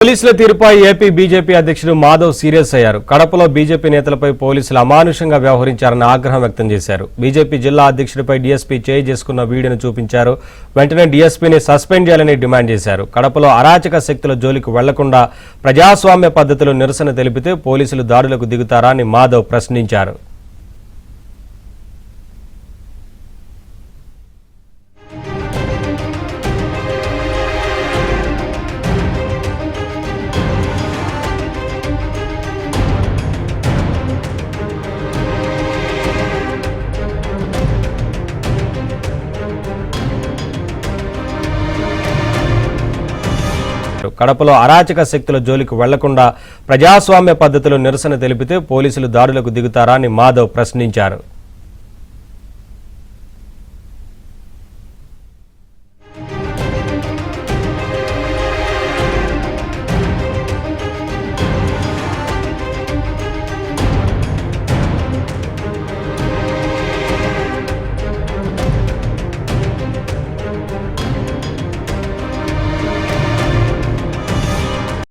పోలీసుల తీరుపై AP BJP అధ్యక్షుడు మాధవ్ సీరియస్ అయ్యారు. కడపలో బీజేపీ నేతలపై పోలీసులు అమానుషంగా వ్యవహరించారన్న ఆగ్రహం వ్యక్తం చేశారు. బీజేపీ జిల్లా అధ్యక్షుడిపై డీఎస్పీ చేయి చేసుకున్న వీడియోను చూపించారు. వెంటనే డీఎస్పీని సస్పెండ్ చేయాలని డిమాండ్ చేశారు. కడపలో అరాచక శక్తుల జోలికి వెళ్లకుండా ప్రజాస్వామ్య పద్ధతిలో నిరసన తెలిపితే పోలీసులు దాడులకు దిగుతారా అని మాధవ్ ప్రశ్నించారు. కడపలో అరాచక శక్తుల జోలికి వెళ్లకుండా ప్రజాస్వామ్య పద్ధతిలో నిరసన తెలిపితే పోలీసులు దాడులకు దిగుతారా అని మాధవ్ ప్రశ్నించారు.